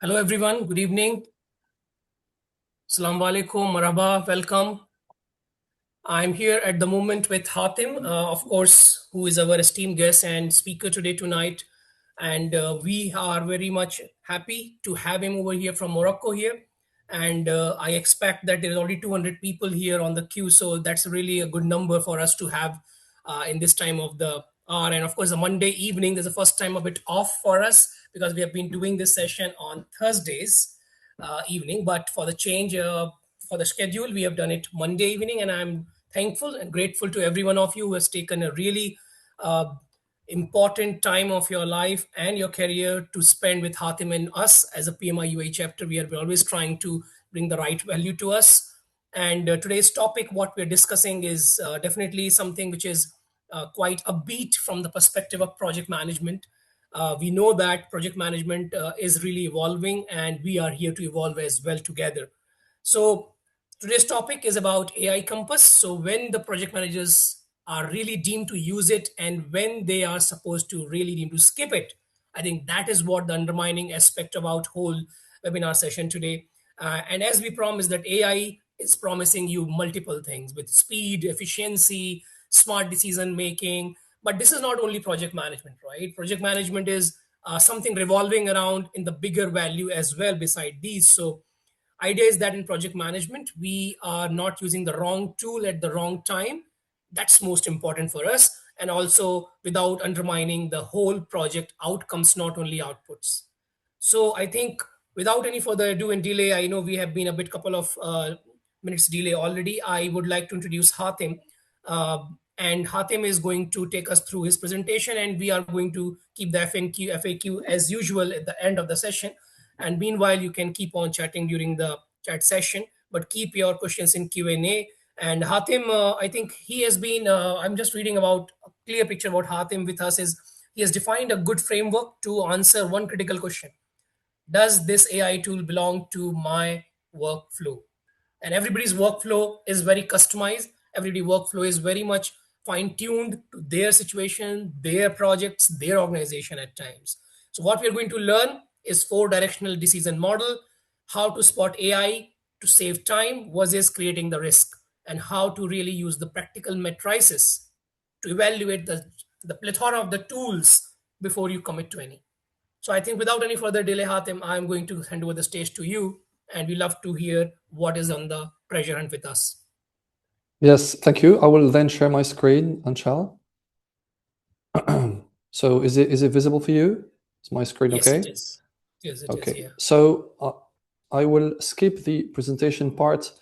Hello, everyone. Good evening. Assalamu alaikum, marhaba, welcome. I'm here at the moment with Hatim, of course, who is our esteemed guest and speaker today tonight. And we are very much happy to have him over here from Morocco here. And I expect that there is already 200 people here on the queue. So that's really a good number for us to have in this time of the hour. And of course, a Monday evening is the first time a bit off for us because we have been doing this session on Thursdays evening. But for the change, for the schedule, we have done it Monday evening, and I'm thankful and grateful to every one of you who has taken a really uh, important time of your life and your career to spend with Hatim and us as a PMI UAE chapter. We are always trying to bring the right value to us. And today's topic, what we're discussing, is definitely something which is quite upbeat from the perspective of project management. We know that project management is really evolving, and we are here to evolve as well together. So, today's topic is about AI Compass. So, when the project managers are really deemed to use it and when they are supposed to really deem to skip it, I think that is what the undermining aspect about whole webinar session today. And as we promised, that AI is promising you multiple things with speed, efficiency, smart decision making. But this is not only project management, right? Project management is something revolving around in the bigger value as well beside these. So idea is that in project management we are not using the wrong tool at the wrong time. That's most important for us, and also without undermining the whole project outcomes, not only outputs. So I think without any further ado and delay, I know we have been a bit couple of minutes delay already. I would like to introduce Hatim. And Hatim is going to take us through his presentation, and we are going to keep the FAQ as usual at the end of the session. And meanwhile, you can keep on chatting during the chat session, but keep your questions in Q&A. And Hatim, I think he has been, I'm just reading about a clear picture about Hatim with us is he has defined a good framework to answer one critical question: does this AI tool belong to my workflow? And everybody's workflow is very customized. Everybody workflow is very much fine tuned to their situation, their projects, their organization at times. So what we're going to learn is four directional decision model: how to spot AI to save time versus creating the risk, and how to really use the practical matrices to evaluate the plethora of the tools before you commit to any. So I think without any further delay, Hatim, I'm going to hand over the stage to you, and we love to hear what is on the treasure hunt with us. Yes, thank you. I will then share my screen, Anshal. So is it visible for you? Is my screen Yes, it okay? is. Yes, it is. Okay. Yeah. So I will skip the presentation part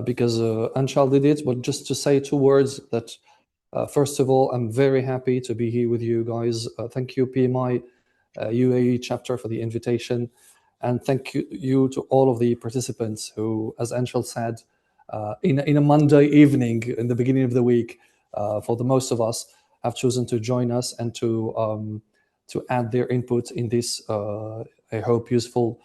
because Anshal did it, but just to say two words that first of all, I'm very happy to be here with you guys. Thank you, PMI UAE chapter, for the invitation. And thank you to all of the participants who, as Anshal said, in a Monday evening, in the beginning of the week, for the most of us, have chosen to join us and to add their input in this, I hope, useful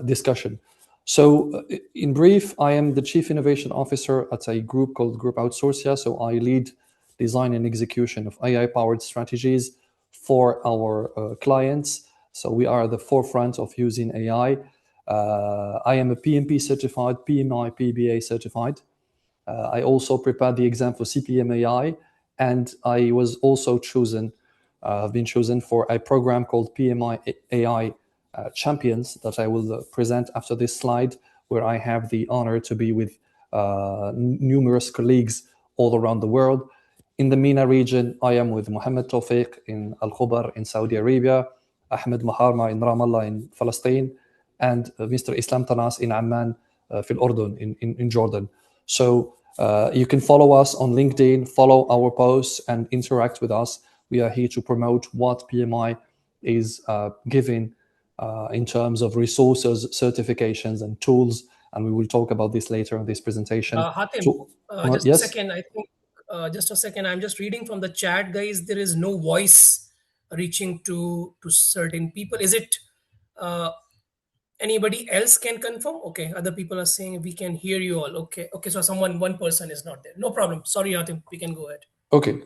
discussion. So, in brief, I am the Chief Innovation Officer at a group called Group Outsourcia. So I lead design and execution of AI-powered strategies for our clients. So we are at the forefront of using AI. I am a PMP certified, PMI, PBA certified. I also prepared the exam for CPM AI, and I was also chosen, have been chosen for a program called PMI AI Champions that I will present after this slide, where I have the honor to be with numerous colleagues all around the world. In the MENA region, I am with Mohammed Tawfiq in Al Khobar in Saudi Arabia, Ahmed Maharma in Ramallah in Palestine, and Mr. Islam Tanas in Amman, في الأردن in Jordan. So you can follow us on LinkedIn, follow our posts, and interact with us. We are here to promote what PMI is giving in terms of resources, certifications, and tools. And we will talk about this later in this presentation. Hatim, just a Yes? second. I think just a second. I'm just reading from the chat, guys. There is no voice reaching to certain people. Is it uh, anybody else can confirm? Okay, other people are saying we can hear you all. Okay, okay. So one person is not there. No problem. Sorry, Hatim. We can go ahead. Okay.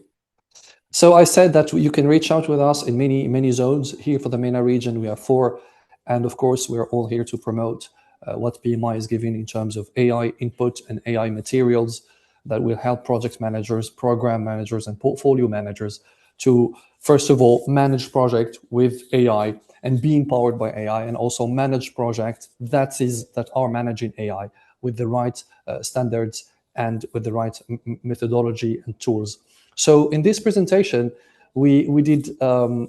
So I said that you can reach out with us in many zones. Here for the MENA region, we have 4 And of course, we're all here to promote what PMI is giving in terms of AI input and AI materials that will help project managers, program managers, and portfolio managers to, first of all, manage project with AI and being powered by AI, and also manage projects that are managing AI with the right standards and with the right methodology and tools. So in this presentation, we did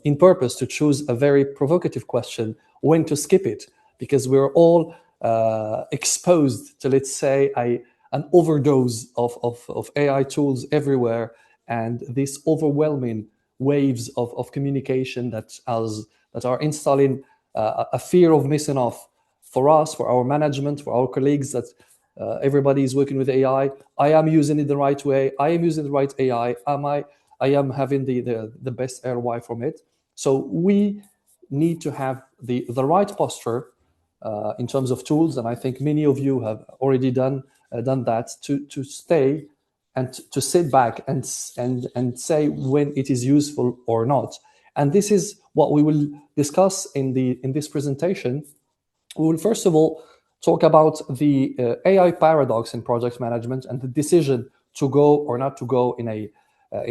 in purpose to choose a very provocative question: when to skip it, because we're all exposed to, let's say, an overdose of AI tools everywhere, and this overwhelming waves of communication that are installing a fear of missing off for us, for our management, for our colleagues, that everybody is working with AI. I am using it the right way. I am using the right AI. I am having the best ROI from it. So we need to have the right posture in terms of tools, and I think many of you have already done that, to stay and to sit back and say when it is useful or not. And this is what we will discuss in this presentation. We will first of all talk about the AI paradox in project management and the decision to go or not to go in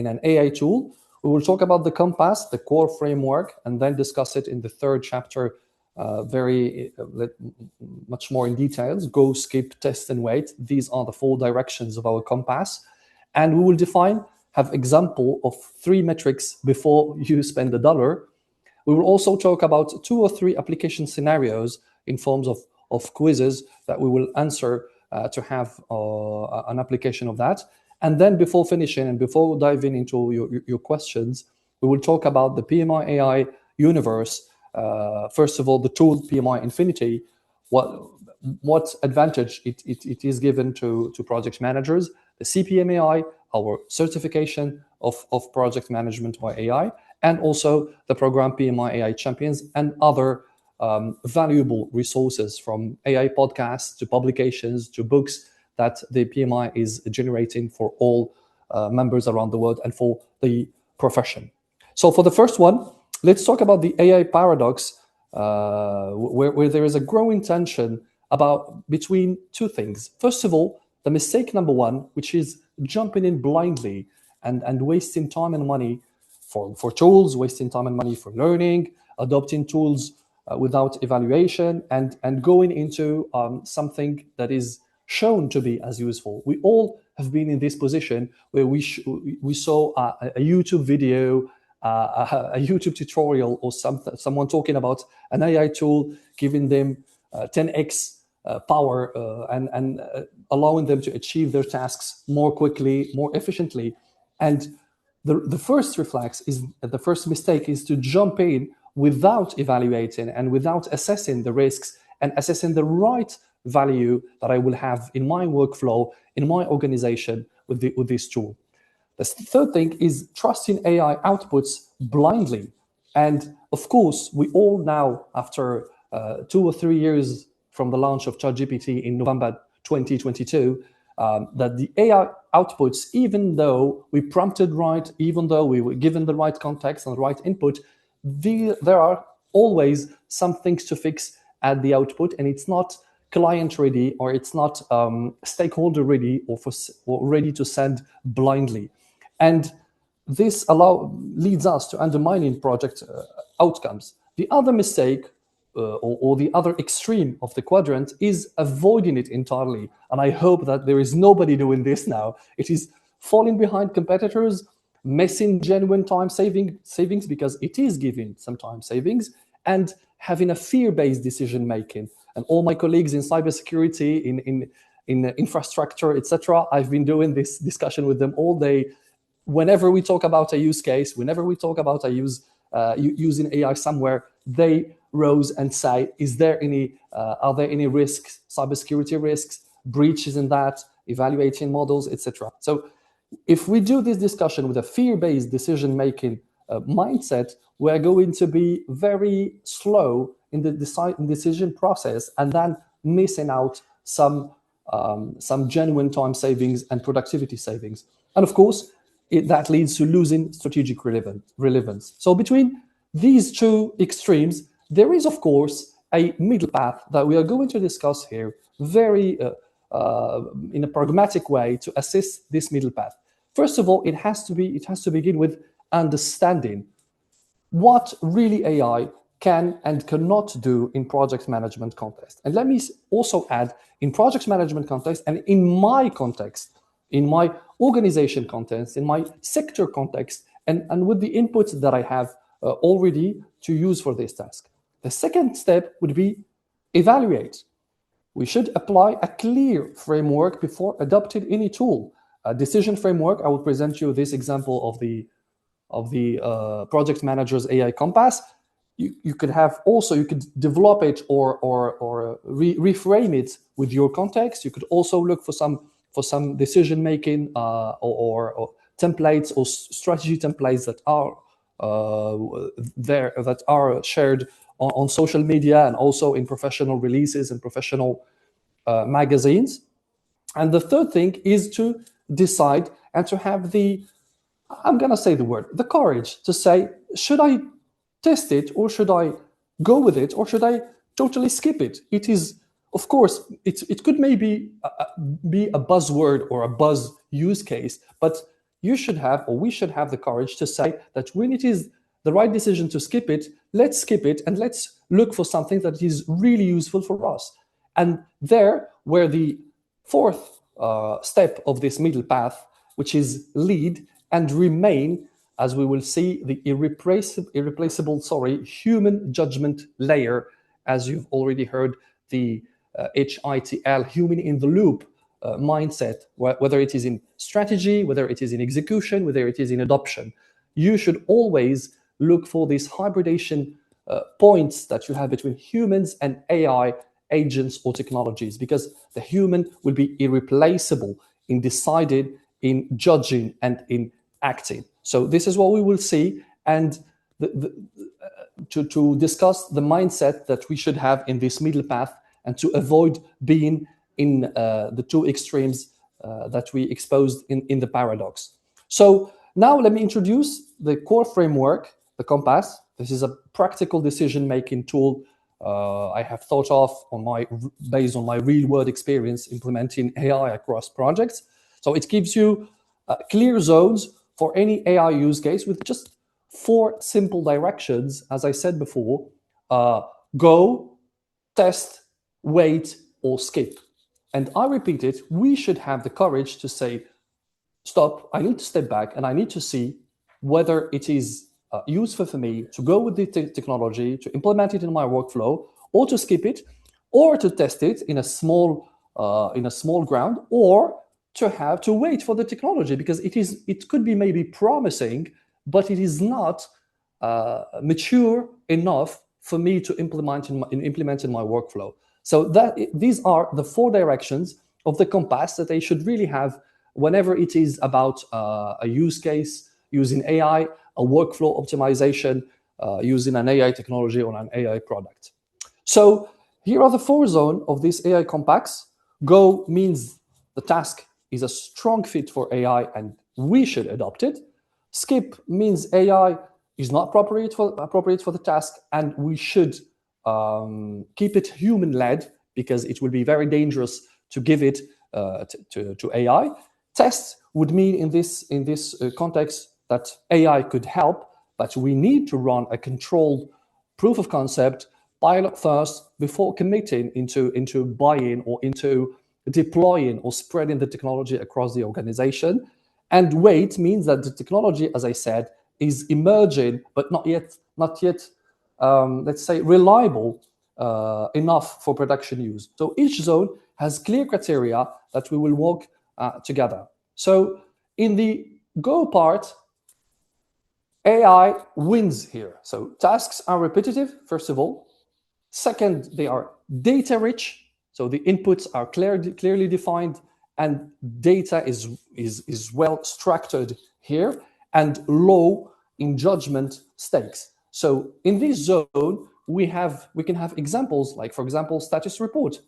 an AI tool. We will talk about the compass, the core framework, and then discuss it in the third chapter very much more in details. Go, skip, test, and wait. These are the 4 directions of our compass. And we will have example of 3 metrics before you spend $1. We will also talk about 2 or 3 application scenarios in forms of quizzes that we will answer to have an application of that. And then before finishing and before diving into your questions, we will talk about the PMI AI universe. First of all, the tool PMI Infinity, what advantage it is given to project managers, the CPMAI, our certification of project management by AI, and also the program PMI AI Champions and other valuable resources, from AI podcasts to publications to books that the PMI is generating for all members around the world and for the profession. So for the first one, let's talk about the AI paradox, where there is a growing tension between 2 things. First of all, the mistake number 1, which is jumping in blindly and wasting time and money for tools, wasting time and money for learning, adopting tools without evaluation, and going into something that is shown to be as useful. We all have been in this position where we saw a YouTube video, a YouTube tutorial, or someone talking about an AI tool, giving them 10x power and allowing them to achieve their tasks more quickly, more efficiently. And the first the first mistake is to jump in without evaluating and without assessing the risks and assessing the right value that I will have in my workflow, in my organization with this tool. The third thing is trusting AI outputs blindly. And of course, we all now, after 2 or 3 years from the launch of ChatGPT in November 2022, that the AI outputs, even though we prompted right, even though we were given the right context and the right input, there are always some things to fix at the output, and it's not client ready, or it's not stakeholder ready, or ready to send blindly. And this leads us to undermining project outcomes. The other mistake, or the other extreme of the quadrant, is avoiding it entirely. And I hope that there is nobody doing this now. It is falling behind competitors, missing genuine time savings, because it is giving some time savings, and having a fear-based decision making. And all my colleagues in cybersecurity, in infrastructure, etc., I've been doing this discussion with them all day. Whenever we talk about a use case, whenever we talk about using AI somewhere, they rose and say, are there any risks, cybersecurity risks, breaches in that, evaluating models, etc. So if we do this discussion with a fear-based decision-making mindset, we're going to be very slow in the decision process, and then missing out some genuine time savings and productivity savings. And of course, that leads to losing strategic relevance. So between these 2 extremes, there is, of course, a middle path that we are going to discuss here very in a pragmatic way to assess this middle path. First of all, it has to begin with understanding what really AI can and cannot do in project management context. And let me also add, in project management context and in my context, in my organization context, in my sector context, and with the inputs that I have already to use for this task. The second step would be evaluate. We should apply a clear framework before adopting any tool. A decision framework, I will present you this example of the project manager's AI compass. You could have also, you could develop it or reframe it with your context. You could also look for some decision making or templates or strategy templates that are that are shared on social media and also in professional releases and professional magazines. And the third thing is to decide and to have I'm going to say the courage to say, should I test it or should I go with it or should I totally skip it? It is, of course, it could maybe be a buzzword or a buzz use case, but you should have, or we should have the courage to say that when it is the right decision to skip it, let's skip it and let's look for something that is really useful for us. And there, where the fourth step of this middle path, which is lead and remain, as we will see, the irreplaceable human judgment layer, as you've already heard, the HITL, human in the loop mindset, whether it is in strategy, whether it is in execution, whether it is in adoption. You should always look for these hybridation points that you have between humans and AI agents or technologies, because the human will be irreplaceable in deciding, in judging, and in acting. So this is what we will see, and to discuss the mindset that we should have in this middle path and to avoid being in the two extremes that we exposed in the paradox. So now let me introduce the core framework, the compass. This is a practical decision-making tool I have thought of based on my real-world experience implementing AI across projects. So it gives you clear zones for any AI use case with just 4 simple directions, as I said before: go, test, wait, or skip. And I repeat it, we should have the courage to say, stop, I need to step back and I need to see whether it is useful for me to go with the technology, to implement it in my workflow, or to skip it, or to test it in a small ground, or to wait for the technology, because it could be maybe promising, but it is not mature enough for me to implement in my workflow. So these are the 4 directions of the compass that they should really have whenever it is about a use case using AI, a workflow optimization using an AI technology or an AI product. So here are the 4 zones of this AI compass. Go means the task is a strong fit for AI and we should adopt it. Skip means AI is not appropriate for the task and we should keep it human-led, because it will be very dangerous to give it to AI. Test would mean in this context that AI could help, but we need to run a controlled proof of concept pilot first before committing into buying or into deploying or spreading the technology across the organization. And wait means that the technology, as I said, is emerging, but not yet, let's say, reliable enough for production use. So each zone has clear criteria that we will walk together. So in the go part, AI wins here. So tasks are repetitive, first of all. Second, they are data rich. So the inputs are clearly defined and data is well structured here, and low in judgment stakes. So in this zone, we can have examples like, for example, status report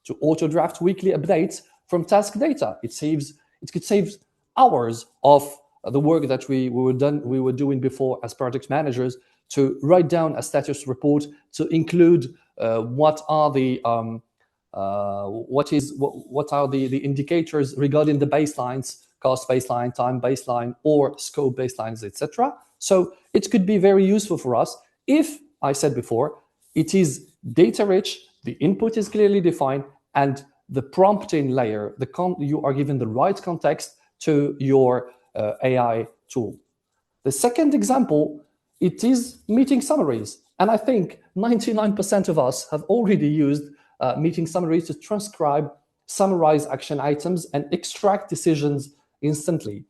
to auto draft weekly updates from task data. It could save hours of the work that we were doing before as project managers to write down a status report, to include what are the the indicators regarding the baselines, cost baseline, time baseline, or scope baselines, etc. So it could be very useful for us if, I said before, it is data rich, the input is clearly defined, and the prompting layer, you are given the right context to your AI tool. The second example, it is meeting summaries. And I think 99% of us have already used meeting summaries to transcribe, summarize action items, and extract decisions instantly.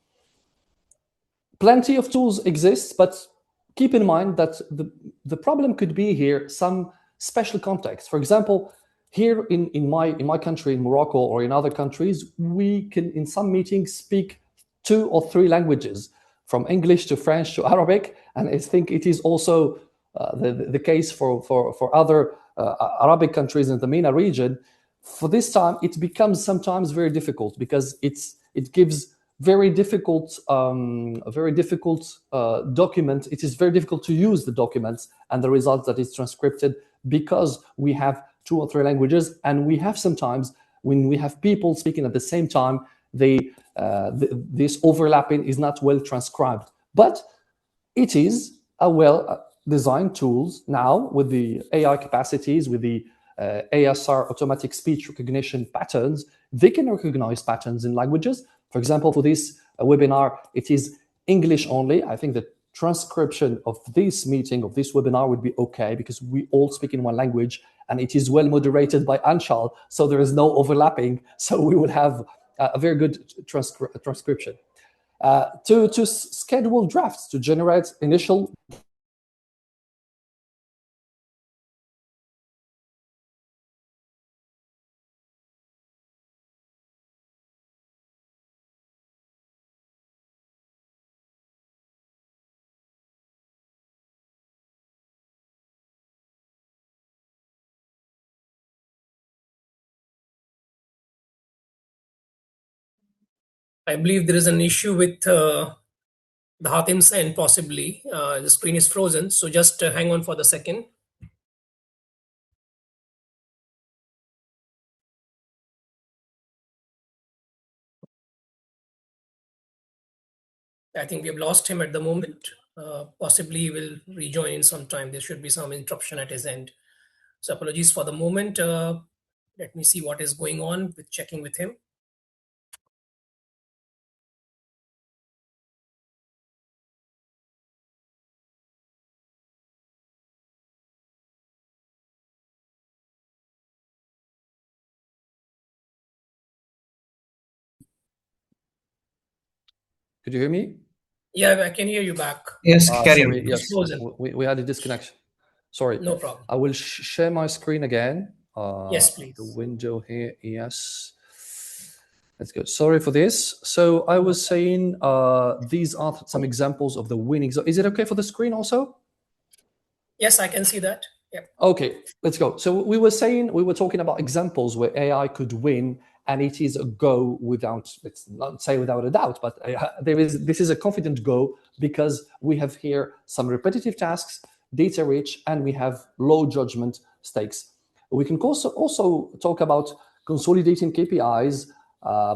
Plenty of tools exist, but keep in mind that the problem could be here some special context. For example, here in my country, in Morocco, or in other countries, we can, in some meetings, speak 2 or 3 languages, from English to French to Arabic, and I think it is also the case for other Arabic countries in the MENA region. For this time, it becomes sometimes very difficult because it gives very difficult document. It is very difficult to use the documents and the results that is transcribed, because we have 2 or 3 languages, and we have sometimes, when we have people speaking at the same time, this overlapping is not well transcribed. But it is a well-designed tools now with the AI capacities, with the ASR, automatic speech recognition patterns. They can recognize patterns in languages. For example, for this webinar, it is English only. I think the transcription of this meeting, of this webinar, would be okay, because we all speak in one language, and it is well moderated by Anshal, so there is no overlapping. So we will have a very good transcription. To schedule drafts, to generate initial. I believe there is an issue with the Hatim's end, possibly. The screen is frozen, so just hang on for the second. I think we have lost him at the moment. Possibly he will rejoin in some time. There should be some interruption at his end. So apologies for the moment. Let me see what is going on with checking with him. Could you hear me? Yeah, I can hear you back. Yes, carry Sorry, on. yes, we had a disconnection. Sorry. No problem. I will share my screen again. Yes, please. The window here, yes. That's good. Sorry for this. So I was saying these are some examples of the winning. So is it okay for the screen also? Yes, I can see that. Yep. Okay, let's go. So we were talking about examples where AI could win, and it is a go without, let's not say without a doubt, but this is a confident go, because we have here some repetitive tasks, data rich, and we have low judgment stakes. We can also talk about consolidating KPIs,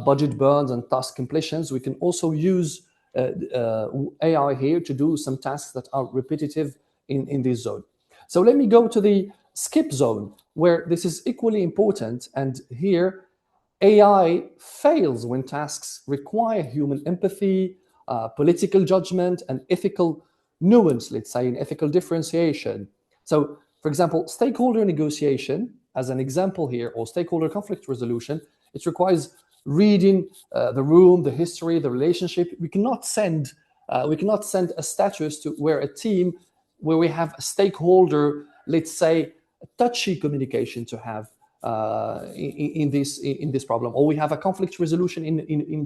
budget burns, and task completions. We can also use AI here to do some tasks that are repetitive in this zone. So let me go to the skip zone, where this is equally important. And here, AI fails when tasks require human empathy, political judgment, and ethical nuance, let's say, and ethical differentiation. So, for example, stakeholder negotiation, as an example here, or stakeholder conflict resolution, it requires reading the room, the history, the relationship. We cannot send a status to where a team, where we have a stakeholder, let's say, a touchy communication to have in this problem, or we have a conflict resolution in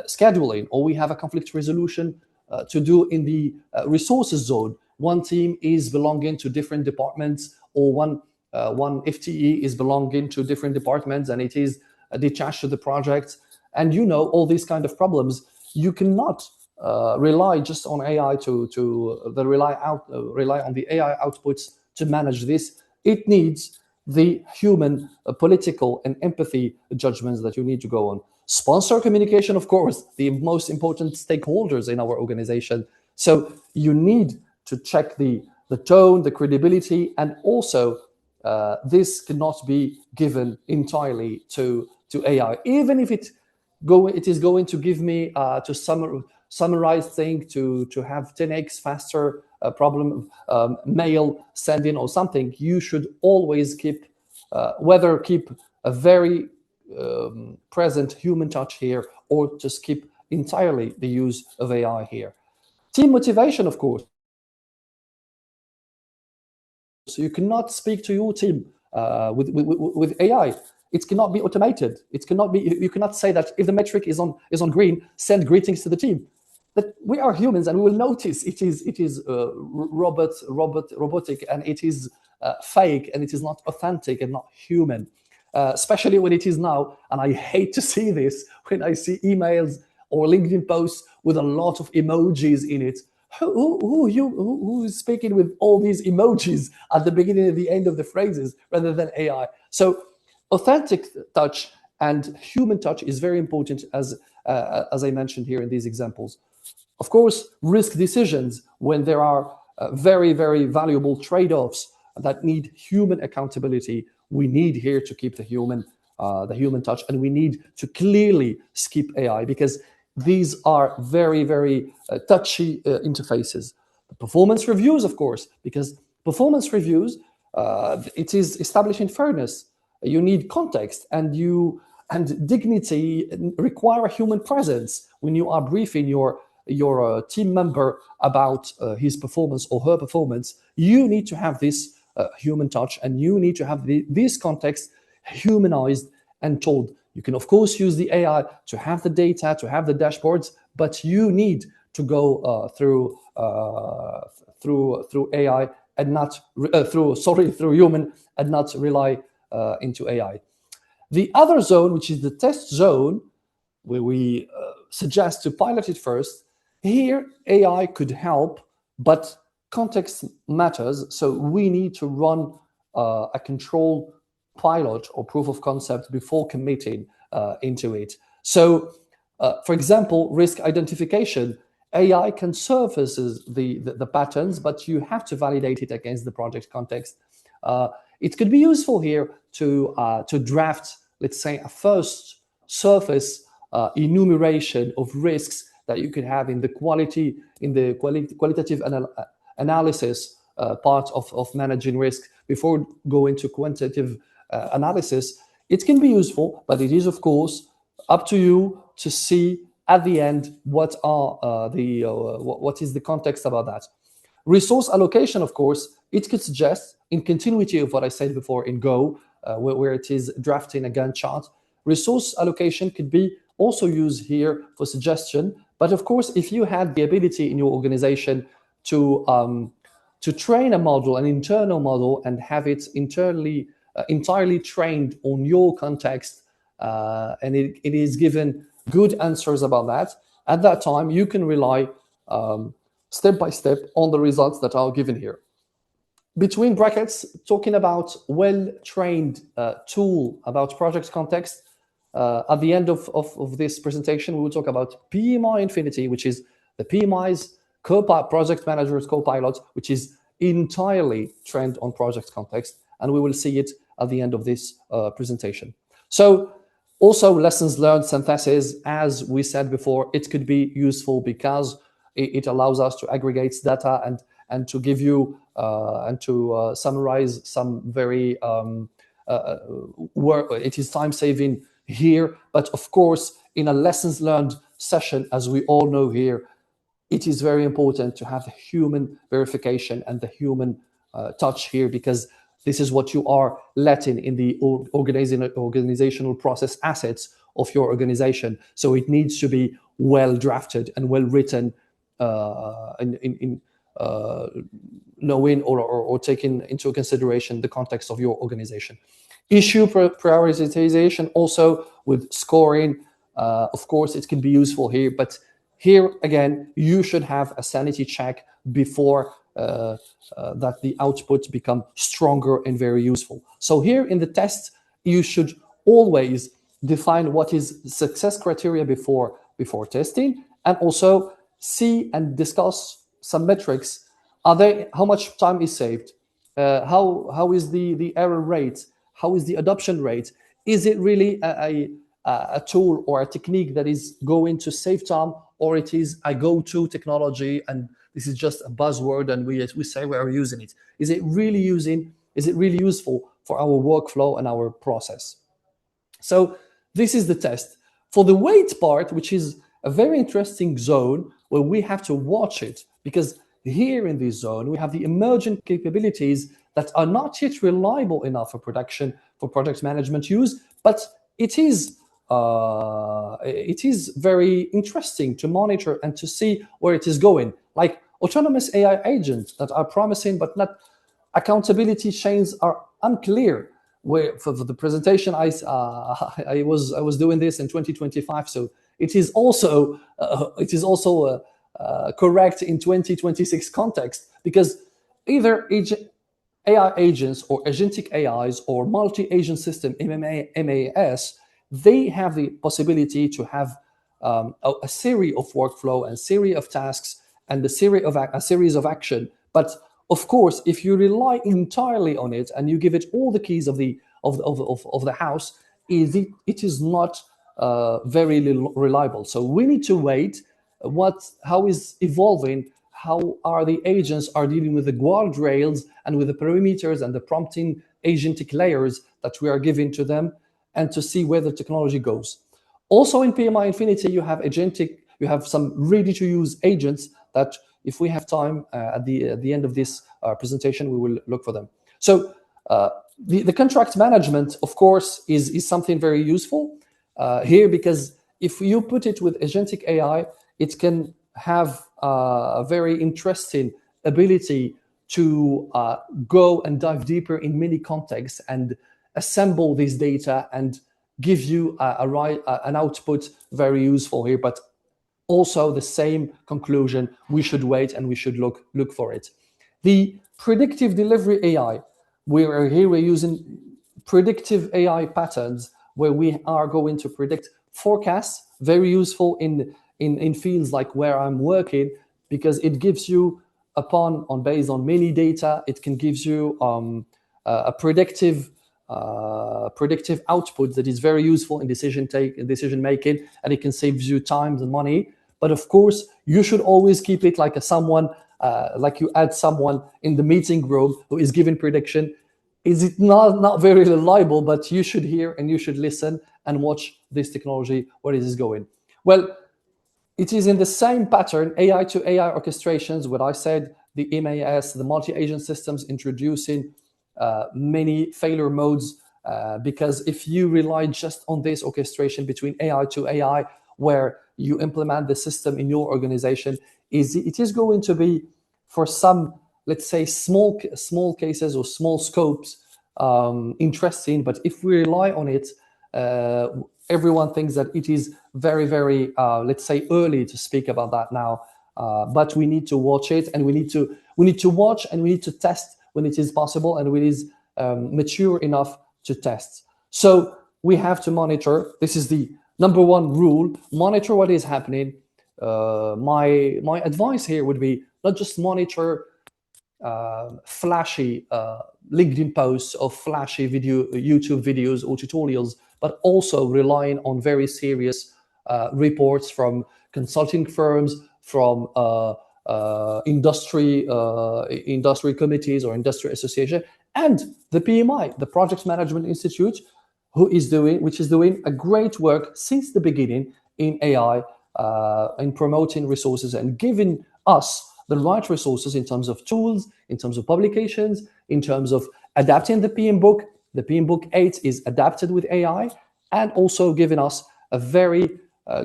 scheduling, or we have a conflict resolution to do in the resources zone. One team is belonging to different departments, or one FTE is belonging to different departments, and it is detached to the project. And all these kind of problems, you cannot rely just on AI rely on the AI outputs to manage this. It needs the human political and empathy judgments that you need to go on. Sponsor communication, of course, the most important stakeholders in our organization. So you need to check the tone, the credibility, and also this cannot be given entirely to AI, even if it is going to give me to summarize thing to have 10x faster problem mail sending or something. You should always keep keep a very present human touch here, or just keep entirely the use of AI here. Team motivation, of course. So you cannot speak to your team with AI. It cannot be automated. It cannot be. You cannot say that if the metric is on green, send greetings to the team. That we are humans and we will notice it is robotic, and it is fake, and it is not authentic and not human. Especially when it is now, and I hate to see this when I see emails or LinkedIn posts with a lot of emojis in it. Who is speaking with all these emojis at the beginning and the end of the phrases rather than AI? So authentic touch and human touch is very important, as I mentioned here in these examples. Of course, risk decisions, when there are very, very valuable trade-offs that need human accountability, we need here to keep the human touch, and we need to clearly skip AI, because these are very, very touchy interfaces. The performance reviews, of course, because performance reviews, it is establishing fairness. You need context, and dignity require human presence when you are briefing your team member about his performance or her performance. You need to have this human touch, and you need to have this context humanized and told. You can, of course, use the AI to have the data, to have the dashboards, but you need to go through AI and not through human, and not rely into AI. The other zone, which is the test zone, where we suggest to pilot it first, here AI could help, but context matters. So we need to run a control pilot or proof of concept before committing into it. So, for example, risk identification. AI can surface the patterns, but you have to validate it against the project context. It could be useful here to draft, let's say, a first surface enumeration of risks that you could have in the qualitative analysis part of managing risk before going to quantitative analysis. It can be useful, but it is, of course, up to you to see at the end what is the context about that. Resource allocation, of course, it could suggest, in continuity of what I said before in Go, where it is drafting a Gantt chart, resource allocation could be also used here for suggestion. But of course, if you had the ability in your organization to train a model, an internal model, and have it entirely trained on your context, and it is given good answers about that, at that time you can rely step by step on the results that are given here. Between brackets, talking about well-trained tool about project context, at the end of this presentation, we will talk about PMI Infinity, which is the PMI's project manager's co-pilot, which is entirely trained on project context, and we will see it at the end of this presentation. So also lessons learned synthesis, as we said before, it could be useful because it allows us to aggregate data and to give you and to summarize some very work. It is time saving here, but of course, in a lessons learned session, as we all know here, it is very important to have the human verification and the human touch here, because this is what you are letting in the organizational process assets of your organization. So it needs to be well drafted and well written, in knowing or taking into consideration the context of your organization. Issue prioritization also with scoring. Of course, it can be useful here, but here again, you should have a sanity check before that the output become stronger and very useful. So here in the test, you should always define what is success criteria before testing, and also see and discuss some metrics. Are they, how much time is saved? How is the error rate? How is the adoption rate? Is it really a tool or a technique that is going to save time, or it is a go-to technology and this is just a buzzword and we say we are using it? Is it really useful for our workflow and our process? So this is the test. For the weight part, which is a very interesting zone where we have to watch it, because here in this zone, we have the emergent capabilities that are not yet reliable enough for production, for project management use, but it is very interesting to monitor and to see where it is going. Like autonomous AI agents that are promising, but not accountability chains are unclear. Where for the presentation, I was doing this in 2025, so it is also correct in 2026 context, because either AI agents or agentic AIs or multi-agent system MAS, they have the possibility to have a series of workflow and series of tasks and a series of action. But of course, if you rely entirely on it and you give it all the keys of the house, it is not very reliable. So we need to wait. How is evolving? How are the agents are dealing with the guardrails and with the perimeters and the prompting agentic layers that we are giving to them, and to see where the technology goes. Also in PMI Infinity, you have some ready-to-use agents that, if we have time at the end of this presentation, we will look for them. So the contract management, of course, is something very useful here, because if you put it with agentic AI, it can have a very interesting ability to go and dive deeper in many contexts and assemble this data and give you an output very useful here. But also the same conclusion, we should wait and we should look for it. The predictive delivery AI, we're using predictive AI patterns where we are going to predict forecasts, very useful in fields like where I'm working, because it gives you based on many data, it can gives you a predictive output that is very useful in decision making, and it can save you time and money. But of course, you should always keep it like like you add someone in the meeting room who is giving prediction. Is it not very reliable? But you should hear and you should listen and watch this technology, where it is going. Well, it is in the same pattern, AI to AI orchestrations, what I said, the MAS, the multi-agent systems, introducing many failure modes, because if you rely just on this orchestration between AI to AI, where you implement the system in your organization, it is going to be, for some, let's say, small cases or small scopes, interesting. But if we rely on it, everyone thinks that it is very, very, let's say, early to speak about that now. But we need to watch it, and we need to watch, and we need to test when it is possible, and when it is mature enough to test. So we have to monitor. This is the number one rule: monitor what is happening. My advice here would be not just monitor flashy LinkedIn posts or flashy YouTube videos or tutorials, but also relying on very serious reports from consulting firms, from industry committees or industry association, and the PMI, the Project Management Institute, which is doing a great work since the beginning in AI, in promoting resources and giving us the right resources in terms of tools, in terms of publications, in terms of adapting the PM book. The PM book 8 is adapted with AI, and also giving us a very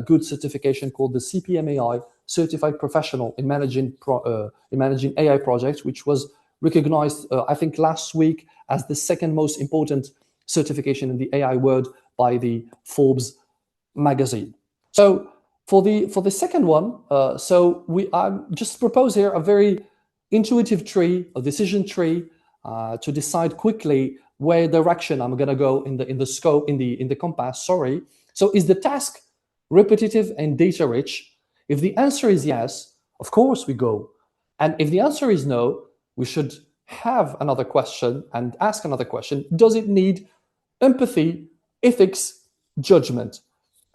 good certification called the CPMAI, Certified Professional in Managing AI Projects, which was recognized, I think, last week as the second most important certification in the AI world by the Forbes magazine. So For the second one, so we just propose here a very intuitive tree, a decision tree, to decide quickly where direction I'm going to go in the scope in the compass. Sorry. So is the task repetitive and data rich? If the answer is yes, of course we go. And if the answer is no, we should have another question and ask another question. Does it need empathy, ethics, judgment?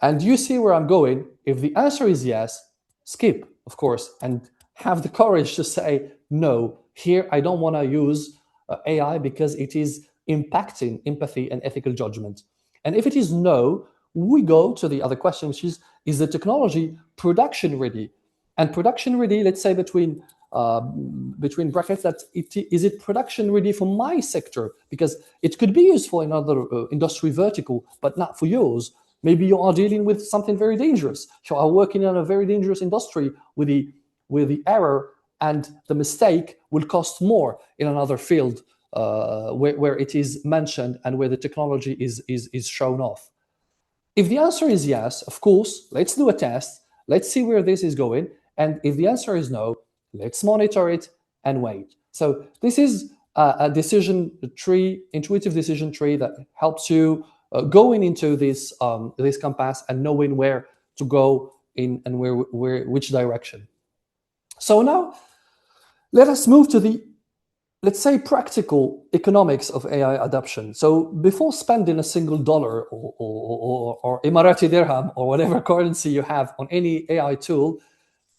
And you see where I'm going. If the answer is yes, skip, of course, and have the courage to say, no, here I don't want to use AI because it is impacting empathy and ethical judgment. And if it is no, we go to the other question, which is the technology production ready? And production ready, let's say between brackets, that is it production ready for my sector? Because it could be useful in other industry vertical, but not for yours. Maybe you are dealing with something very dangerous. You are working in a very dangerous industry with the error and the mistake will cost more in another field where it is mentioned and where the technology is shown off. If the answer is yes, of course, let's do a test. Let's see where this is going. And if the answer is no, let's monitor it and wait. So this is a decision tree, intuitive decision tree that helps you going into this compass and knowing where to go in and which direction. So now let us move to the, let's say, practical economics of AI adoption. So before spending a single dollar or Emirati dirham or whatever currency you have on any AI tool,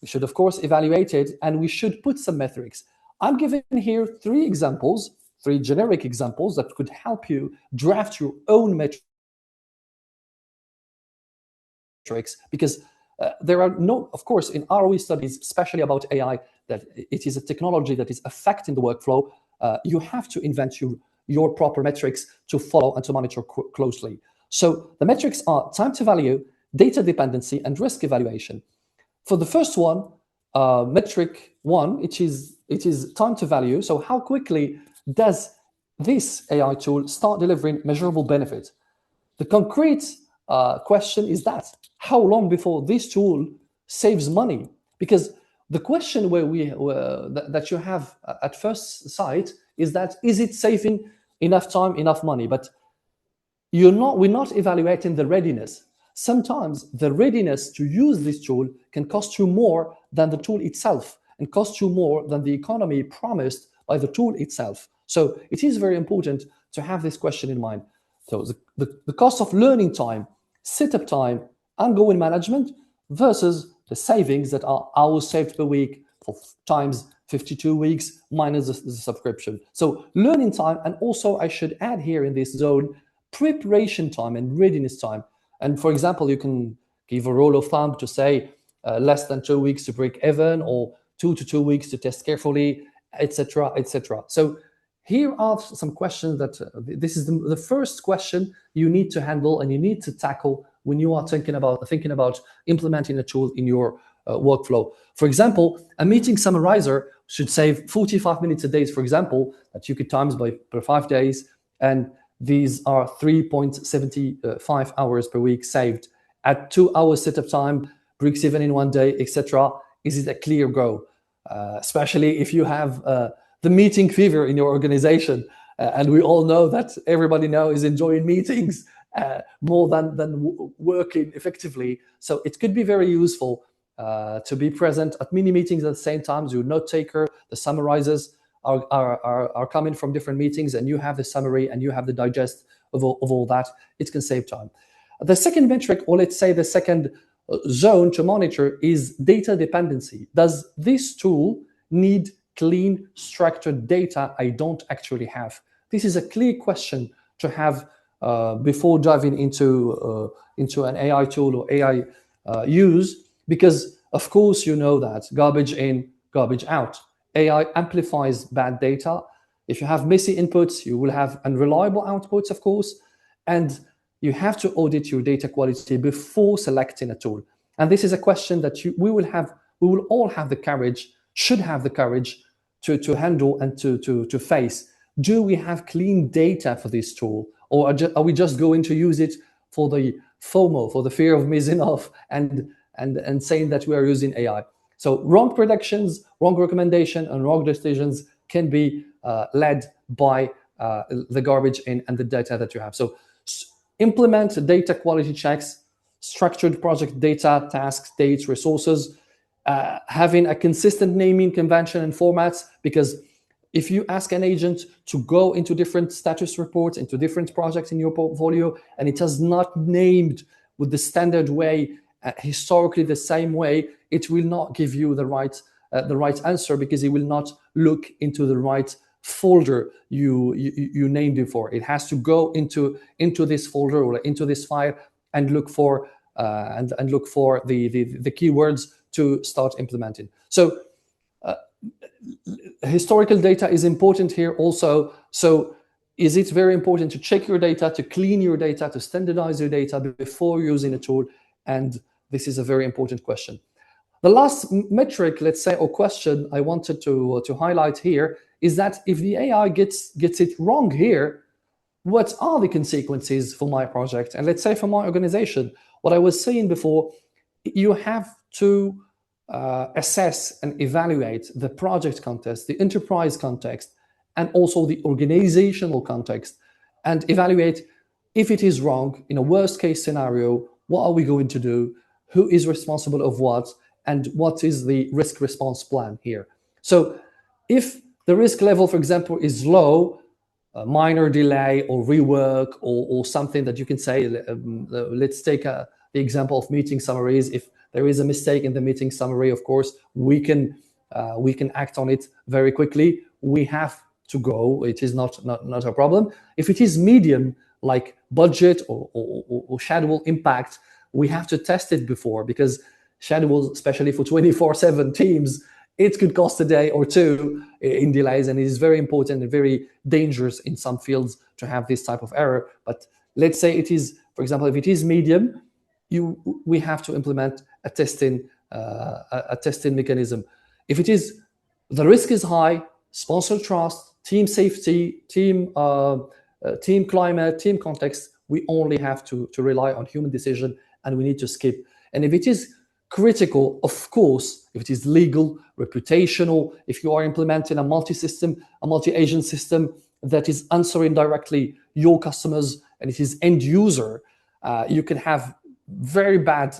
we should, of course, evaluate it and we should put some metrics. I'm giving here three generic examples that could help you draft your own metrics, because there are no, of course, in ROE studies, especially about AI, that it is a technology that is affecting the workflow. You have to invent your proper metrics to follow and to monitor closely. So the metrics are time to value, data dependency, and risk evaluation. For the first one, metric one, it is time to value. So how quickly does this AI tool start delivering measurable benefit? The concrete question is that how long before this tool saves money? Because the question that you have at first sight is that, is it saving enough time, enough money? But we're not evaluating the readiness. Sometimes the readiness to use this tool can cost you more than the tool itself and cost you more than the economy promised by the tool itself. So it is very important to have this question in mind. So the cost of learning time, setup time, ongoing management versus the savings that are hours saved per week for times 52 weeks minus the subscription. So learning time, and also I should add here in this zone, preparation time and readiness time. And for example, you can give a rule of thumb to say less than 2 weeks to break even, or 2 to 2 weeks to test carefully, etc., etc. So here are some questions that this is the first question you need to handle and you need to tackle when you are thinking about implementing a tool in your workflow. For example, a meeting summarizer should save 45 minutes a day, for example, that you could times per 5 days, and these are 3.75 hours per week saved. At 2 hours setup time, breaks even in 1 day, etc. Is it a clear go? Especially if you have the meeting fever in your organization, and we all know that everybody now is enjoying meetings more than working effectively. So it could be very useful to be present at many meetings at the same time. Your note taker, the summarizers are coming from different meetings, and you have the summary and you have the digest of all that. It can save time. The second metric, or let's say the second zone to monitor, is data dependency. Does this tool need clean, structured data I don't actually have? This is a clear question to have before diving into an AI tool or AI use, because of course you know that garbage in, garbage out. AI amplifies bad data. If you have messy inputs, you will have unreliable outputs, of course, and you have to audit your data quality before selecting a tool. And this is a question that we will all have the courage, should have the courage to handle and to face. Do we have clean data for this tool, or are we just going to use it for the FOMO, for the fear of missing off, and and saying that we are using AI. So wrong predictions, wrong recommendation, and wrong decisions can be led by the garbage in and the data that you have. So implement data quality checks, structured project data, tasks, dates, resources, having a consistent naming convention and formats, because if you ask an agent to go into different status reports, into different projects in your portfolio, and it is not named with the standard way, historically the same way, it will not give you the right answer, because it will not look into the right folder you named it for. It has to go into this folder or into this file and look for and look for the keywords to start implementing. So historical data is important here also. So is it very important to check your data, to clean your data, to standardize your data before using a tool? And this is a very important question. The last metric, let's say, or question I wanted to highlight here is that if the AI gets it wrong here, what are the consequences for my project? And let's say for my organization, what I was saying before, you have to assess and evaluate the project context, the enterprise context, and also the organizational context, and evaluate if it is wrong. In a worst case scenario, what are we going to do? Who is responsible of what? And what is the risk response plan here? So if the risk level, for example, is low, a minor delay or rework or something that you can say, let's take the example of meeting summaries. If there is a mistake in the meeting summary, of course, we can act on it very quickly. We have to go. It is not a problem. If it is medium, like budget or schedule impact, we have to test it before, because schedules, especially for 24/7 teams, it could cost a day or two in delays, and it is very important and very dangerous in some fields to have this type of error. But let's say it is, for example, if it is medium, we have to implement a testing mechanism. If it is, the risk is high, sponsor trust, team safety, team climate, team context, we only have to rely on human decision, and we need to skip. And if it is critical, of course, if it is legal, reputational, if you are implementing a multi-system, a multi-agent system that is answering directly your customers, and it is end user, you can have very bad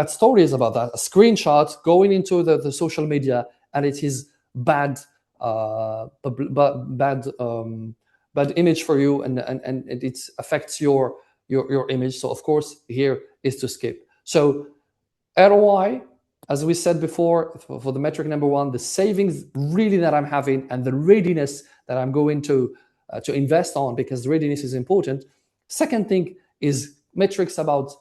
stories about that. A screenshot going into the social media, and it is bad image for you, and it affects your image. So of course, here is to skip. So ROI, as we said before, for the metric number one, the savings really that I'm having and the readiness that I'm going to invest on, because readiness is important. Second thing is metrics about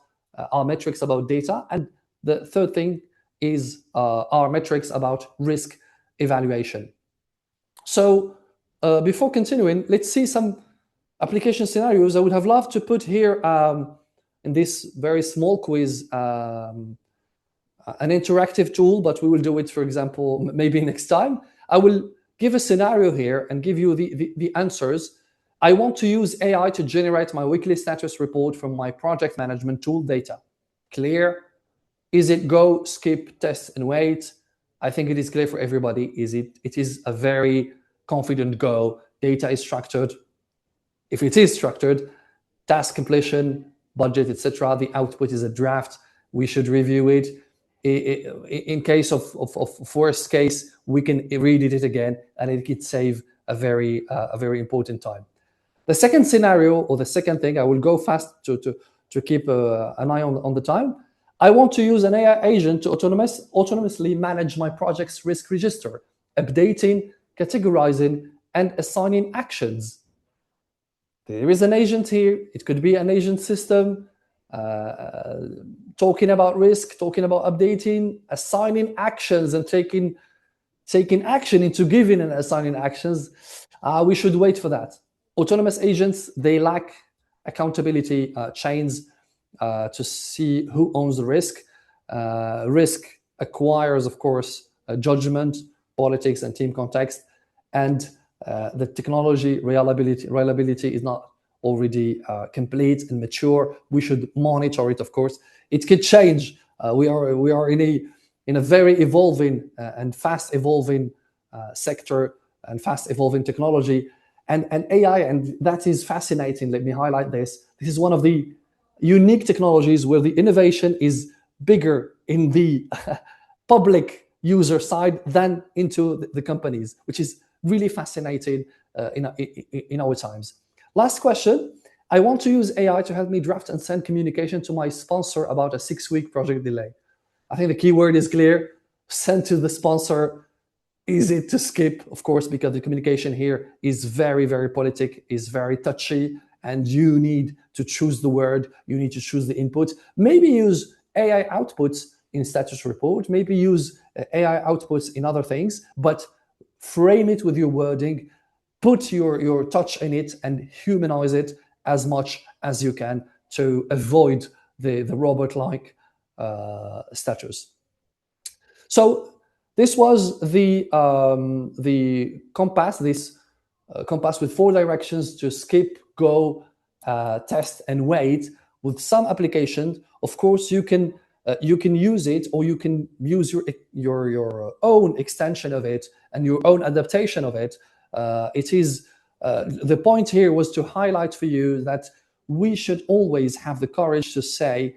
our metrics about data, and the third thing is our metrics about risk evaluation. So before continuing, let's see some application scenarios. I would have loved to put here in this very small quiz an interactive tool, but we will do it, for example, maybe next time. I will give a scenario here and give you the answers. I want to use AI to generate my weekly status report from my project management tool data. Clear? Is it go, skip, test, and wait? I think it is clear for everybody. It is a very confident go. Data is structured. If it is structured, task completion, budget, etc., the output is a draft. We should review it. In case of worst case, we can read it again, and it could save a very important time. The second scenario, or the second thing, I will go fast to keep an eye on the time. I want to use an AI agent to autonomously manage my project's risk register, updating, categorizing, and assigning actions. There is an agent here. It could be an agent system talking about risk, talking about updating, assigning actions, and taking action into giving and assigning actions. We should wait for that. Autonomous agents, they lack accountability chains to see who owns the risk. Risk acquires, of course, judgment, politics, and team context. And the technology reliability is not already complete and mature. We should monitor it, of course. It could change. We are in a very evolving and fast evolving sector and fast evolving technology, and AI, and that is fascinating. Let me highlight this. This is one of the unique technologies where the innovation is bigger in the public user side than into the companies, which is really fascinating in our times. Last question. I want to use AI to help me draft and send communication to my sponsor about a 6-week project delay. I think the keyword is clear. Send to the sponsor. Easy to skip, of course, because the communication here is very, very politic, is very touchy, and you need to choose the word, you need to choose the input. Maybe use AI outputs in status report, maybe use AI outputs in other things, but frame it with your wording, put your touch in it, and humanize it as much as you can to avoid the robot-like status. So this was the compass, this compass with 4 directions to skip, go, test, and wait. With some applications, of course, you can use it, or you can use your own extension of it and your own adaptation of it. It is the point here was to highlight for you that we should always have the courage to say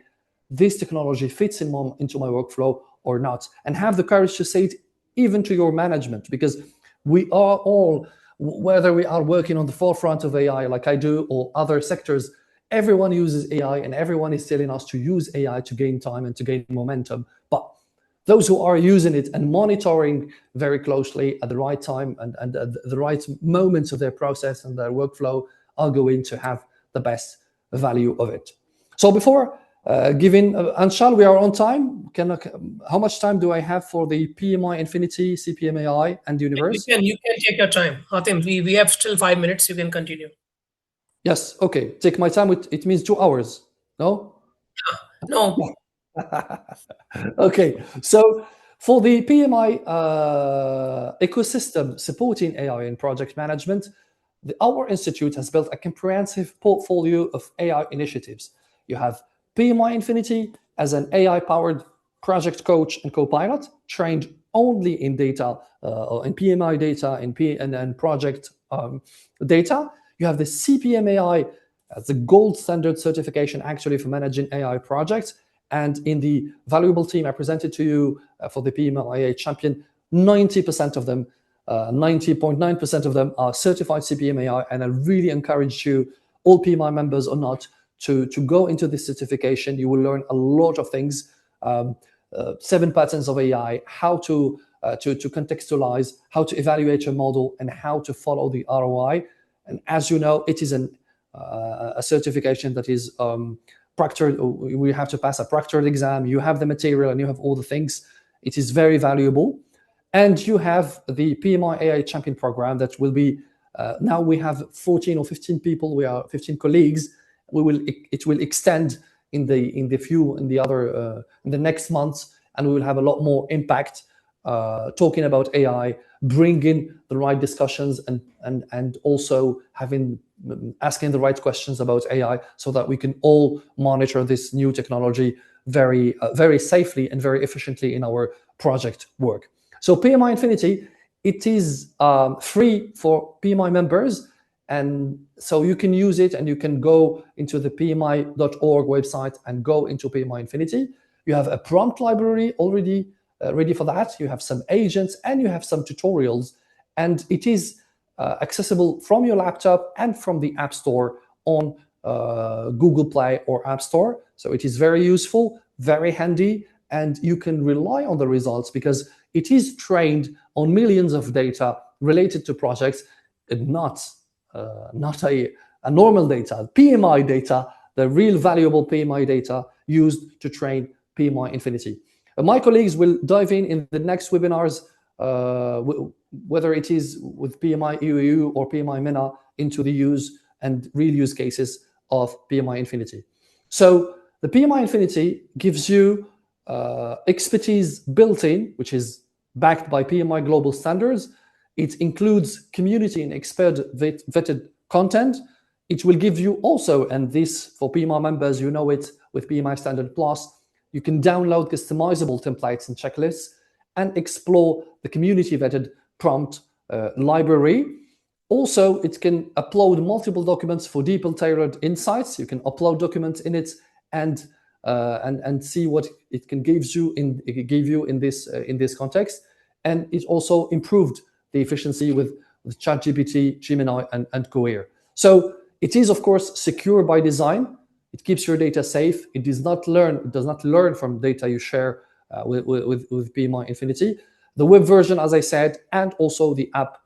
this technology fits into my workflow or not, and have the courage to say it even to your management, because we are all, whether we are working on the forefront of AI like I do or other sectors, everyone uses AI and everyone is telling us to use AI to gain time and to gain momentum. But those who are using it and monitoring very closely at the right time and at the right moments of their process and their workflow are going to have the best value of it. So before giving Anshal, we are on time. How much time do I have for the PMI Infinity, CPMAI, and Universe? You can take your time. Hatim, we have still 5 minutes. You can continue. Yes, okay. Take my time. It means 2 hours. No? No, Okay. So for the PMI ecosystem supporting AI in project management, our institute has built a comprehensive portfolio of AI initiatives. You have PMI Infinity as an AI-powered project coach and co-pilot, trained only in data, in PMI data, and project data. You have the CPMAI as the gold standard certification actually for managing AI projects. And in the valuable team I presented to you for the PMI champion, 90% of them 90.9% of them are certified CPMAI, and I really encourage you, all PMI members or not, to go into this certification. You will learn a lot of things, 7 patterns of AI, how to contextualize, how to evaluate your model, and how to follow the ROI. And as you know, it is a certification that is proctored. We have to pass a proctored exam. You have the material and you have all the things. It is very valuable. And you have the PMI AI Champion Program that will be, now we have 14 or 15 people, we are 15 colleagues. It will extend in the next months, and we will have a lot more impact talking about AI, bringing the right discussions and also asking the right questions about AI so that we can all monitor this new technology very, very safely and very efficiently in our project work. So PMI Infinity, it is free for PMI members, and so you can use it and you can go into the pmi.org website and go into PMI Infinity. You have a prompt library already ready for that. You have some agents and you have some tutorials, and it is accessible from your laptop and from the App Store on Google Play or App Store. So it is very useful, very handy, and you can rely on the results because it is trained on millions of data related to projects, and not a normal data, PMI data, the real valuable PMI data used to train PMI Infinity. My colleagues will dive in the next webinars, whether it is with PMI EUU or PMI MENA, into the use and real use cases of PMI Infinity. So the PMI Infinity gives you expertise built in, which is backed by PMI global standards. It includes community and expert vetted content. It will give you also, and this for PMI members, you know it with PMI Standard Plus, you can download customizable templates and checklists and explore the community vetted prompt library. Also, it can upload multiple documents for deeper tailored insights. You can upload documents in it and see what it can give you in this context. And it also improved the efficiency with ChatGPT, Gemini, and Cohere. So it is, of course, secure by design. It keeps your data safe. It does not learn from data you share with PMI Infinity. The web version, as I said, and also the app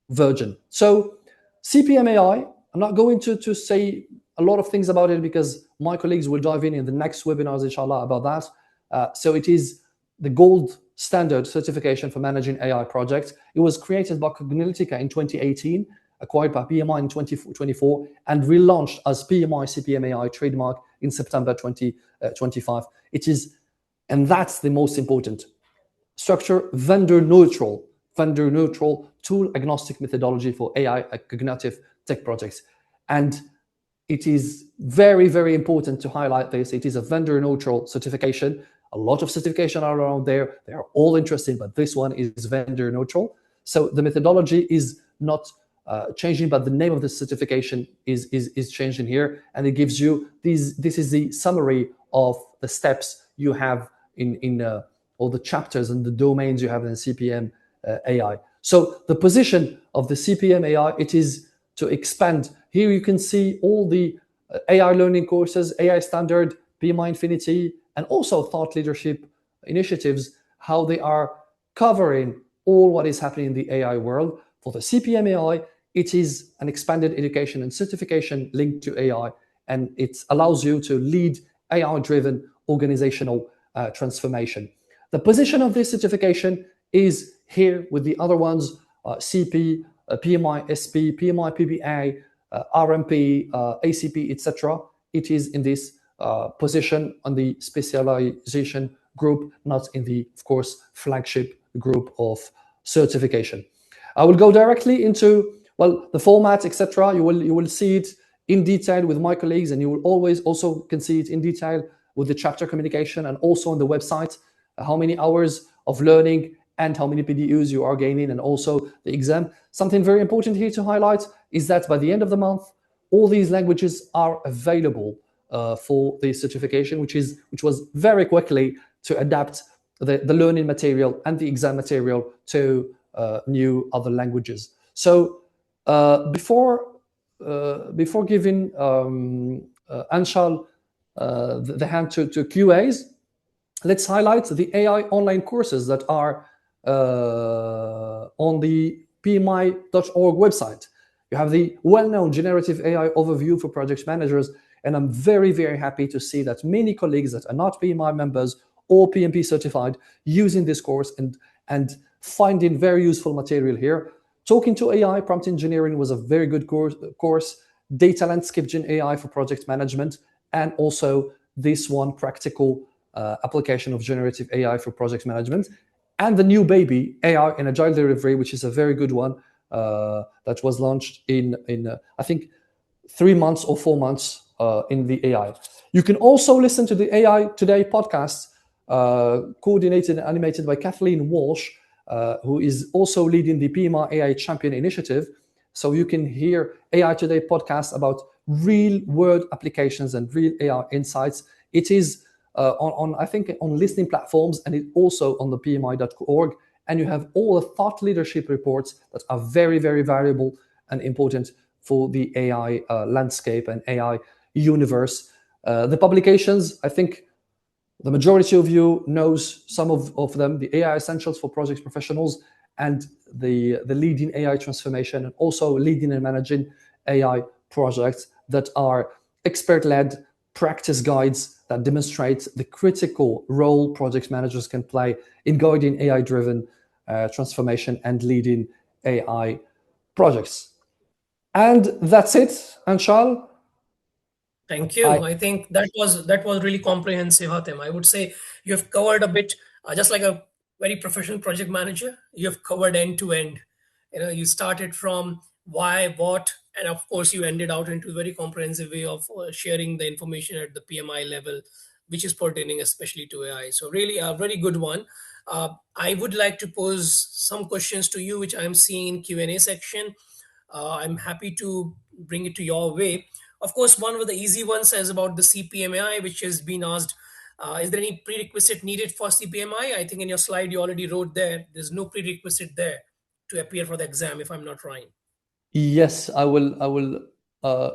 version. So CPM AI, I'm not going to say a lot of things about it because my colleagues will dive in the next webinars, inshallah, about that. So it is the gold standard certification for managing AI projects. It was created by Cognitica in 2018, acquired by PMI in 2024, and relaunched as PMI CPM AI trademark in September 2025. It is, and that's the most important, structure vendor neutral, tool agnostic methodology for AI cognitive tech projects. And it is very, very important to highlight this. It is a vendor neutral certification. A lot of certification are around there. They are all interesting, but this one is vendor neutral. So the methodology is not changing, but the name of the certification is changing here. And it gives you these. This is the summary of the steps you have in all the chapters and the domains you have in CPM AI. So the position of the CPM AI, it is to expand. Here you can see all the AI learning courses, AI standard, PMI Infinity, and also thought leadership initiatives, how they are covering all what is happening in the AI world. For the CPM AI, it is an expanded education and certification linked to AI, and it allows you to lead AI-driven organizational transformation. The position of this certification is here with the other ones, CP, PMI SP, PMI PBA, RMP, ACP, etc. It is in this position on the specialization group, not in the, of course, flagship group of certification. I will go directly into, well, the format, etc. You will see it in detail with my colleagues, and you will always also can see it in detail with the chapter communication and also on the website, how many hours of learning and how many PDUs you are gaining, and also the exam. Something very important here to highlight is that by the end of the month, all these languages are available for the certification, which was very quickly to adapt the learning material and the exam material to new other languages. So before giving Anshal the hand to QAs, let's highlight the AI online courses that are on the pmi.org website. You have the well-known generative AI overview for project managers, and I'm very, very happy to see that many colleagues that are not PMI members or PMP certified using this course and finding very useful material here. Talking to AI, prompt engineering was a very good course. Data landscape Gen AI for project management, and also this one, practical application of generative AI for project management, and the new baby, AI in Agile Delivery, which is a very good one that was launched in I think 3 months or 4 months in the AI. You can also listen to the AI Today podcast, coordinated and animated by Kathleen Walsh, who is also leading the PMI AI Champion Initiative. So you can hear AI Today podcast about real world applications and real AI insights. It is on I think on listening platforms, and it also on the pmi.org. And you have all the thought leadership reports that are very, very valuable and important for the AI landscape and AI universe. The publications, I think the majority of you knows some of them, the AI Essentials for Project Professionals and the Leading AI Transformation, and also Leading and Managing AI Projects, that are expert-led practice guides that demonstrate the critical role project managers can play in guiding AI-driven transformation and leading AI projects. And that's it, Anshal. Thank I you. I think that was really comprehensive, Hatem. I would say you have covered a bit, just like a very professional project manager. You have covered end to end. You started from why, what, and of course you ended out into a very comprehensive way of sharing the information at the PMI level, which is pertaining especially to AI. So really a very good one. I would like to pose some questions to you, which I'm seeing in Q&A section. I'm happy to bring it to your way. Of course, one of the easy ones is about the CPMI, which has been asked. Is there any prerequisite needed for CPMI? I think in your slide you already wrote there's no prerequisite there to appear for the exam, if I'm not wrong. Yes, I will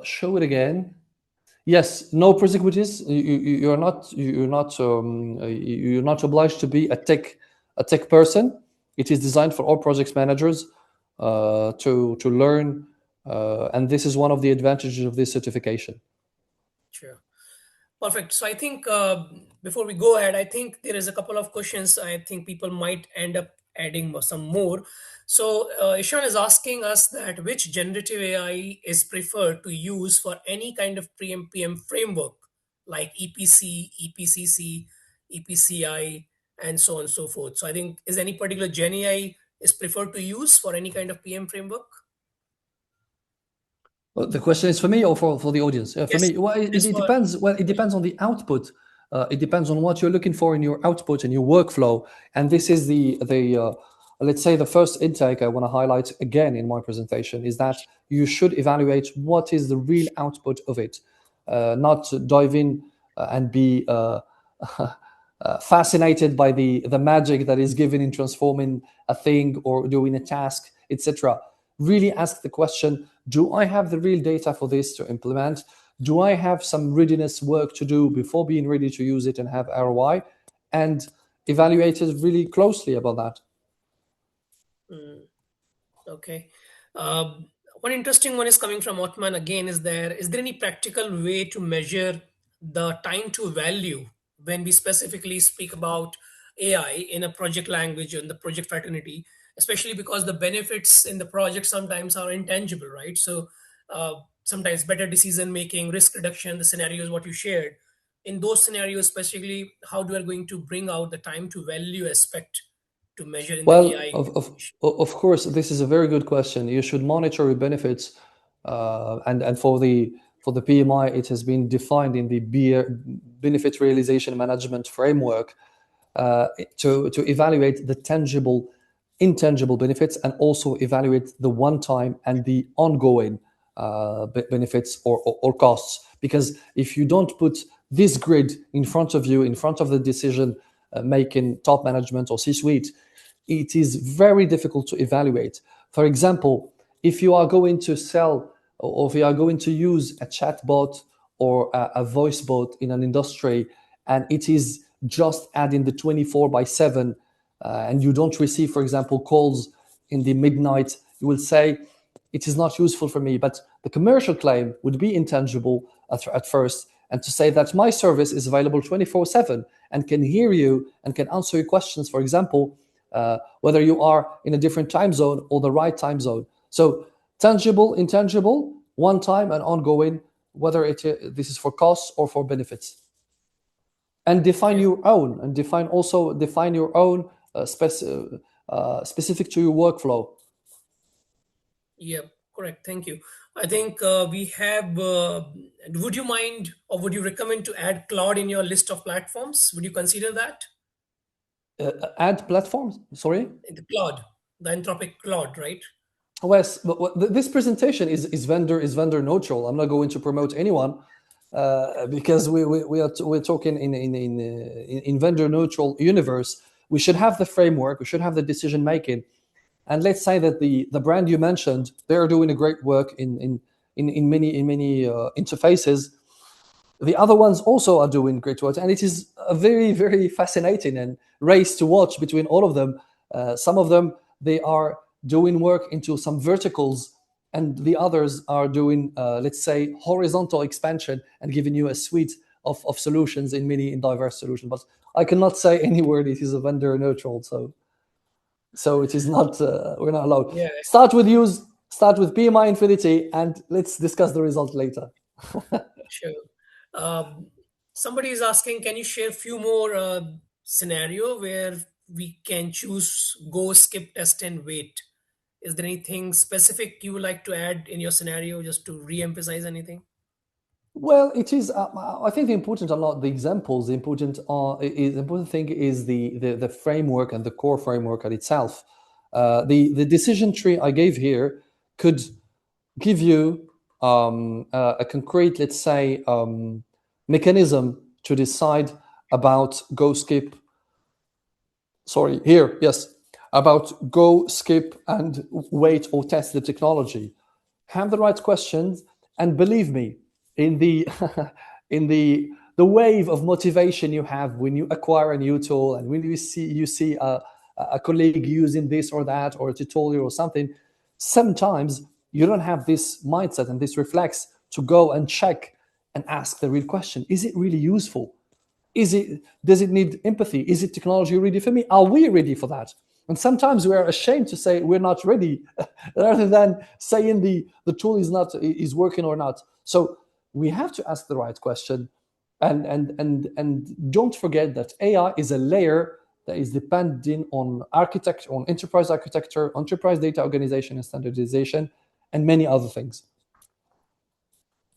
show it again. Yes, no prerequisites. You're not obliged to be a tech person. It is designed for all project managers to learn, and this is one of the advantages of this certification. Sure. Perfect. So I think before we go ahead, I think there is a couple of questions I think people might end up adding some more. So Ishan is asking us that which generative AI is preferred to use for any kind of pre-MPM framework like EPC, EPCC, EPCI, and so on and so forth. So I think is any particular Gen AI is preferred to use for any kind of PM framework? The question is for me or for the audience? For Yes, me, well, it is it for. depends. Well, it depends on the output. It depends on what you're looking for in your output and your workflow. And this is the let's say the first intake I want to highlight again in my presentation is that you should evaluate what is the real output of it, not dive in and be fascinated by the magic that is given in transforming a thing or doing a task, etc. Really ask the question: do I have the real data for this to implement? Do I have some readiness work to do before being ready to use it and have ROI? And evaluate it really closely about that. Mm. Okay. One interesting one is coming from Otman again. Is there any practical way to measure the time to value when we specifically speak about AI in a project language or in the project fraternity, especially because the benefits in the project sometimes are intangible, right? So sometimes better decision making, risk reduction, the scenarios what you shared. In those scenarios, specifically, how do we going to bring out the time to value aspect to measure in the Well, AI? of course, this is a very good question. You should monitor your benefits, and for the PMI, it has been defined in the benefit realization management framework to evaluate the tangible, intangible benefits, and also evaluate the one-time and the ongoing benefits or costs. Because if you don't put this grid in front of you, in front of the decision making top management or C-suite, it is very difficult to evaluate. For example, if you are going to sell or if you are going to use a chatbot or a voice bot in an industry, and it is just adding the 24 by 7, and you don't receive, for example, calls in the midnight, you will say, it is not useful for me. But the commercial claim would be intangible at first, and to say that my service is available 24/7 and can hear you and can answer your questions, for example, whether you are in a different time zone or the right time zone. So tangible, intangible, one time and ongoing, whether this is for costs or for benefits. And define Yeah. your own, and define your own specific to your workflow. Yeah, correct. Thank you. I think we have. Would you mind or would you recommend to add Claude in your list of platforms? Would you consider that? Add platforms, sorry. The Claude, the Anthropic Claude, right? Yes, but this presentation is vendor neutral. I'm not going to promote anyone because we're talking in vendor neutral universe. We should have the framework. We should have the decision making. And let's say that the brand you mentioned, they are doing a great work in many interfaces. The other ones also are doing great work, and it is a very, very fascinating and race to watch between all of them. Some of them, they are doing work into some verticals, and the others are doing, let's say, horizontal expansion and giving you a suite of solutions in diverse solutions. But I cannot say any word. It is a vendor neutral, so it is not. We're not allowed. Yeah, Start with PMI Infinity, and let's discuss the result later. sure. Um, Somebody is asking, can you share a few more scenario where we can choose go, skip, test, and wait? Is there anything specific you would like to add in your scenario just to re-emphasize anything? Well, it is. I think the important are not the examples. The important thing is the framework and the core framework at itself. The decision tree I gave here could give you a concrete, let's say, mechanism to decide about go skip. Sorry, here, yes, about go skip and wait or test the technology. Have the right questions, and believe me, in the in the wave of motivation you have when you acquire a new tool and when you see a colleague using this or that or a tutorial or something, sometimes you don't have this mindset and this reflex to go and check and ask the real question: is it really useful? Does it need empathy? Is it technology ready for me? Are we ready for that? And sometimes we are ashamed to say we're not ready, rather than saying the tool is working or not. So we have to ask the right question, and don't forget that AI is a layer that is depending on architecture, on enterprise architecture, enterprise data organization and standardization, and many other things.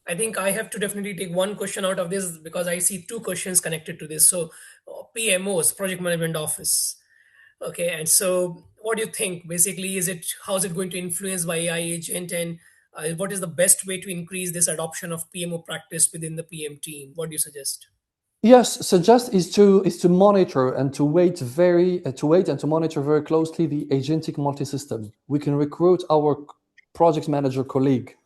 I think I have to definitely take one question out of this because I see two questions connected to this. So, PMOs, Project Management Office. Okay, and so what do you think? Basically, is it how is it going to influence by AI agent, and what is the best way to increase this adoption of PMO practice within the PM team? What do you suggest? Yes, suggest is to monitor and to wait and to monitor very closely the agentic multi-system. We can recruit our project manager colleague,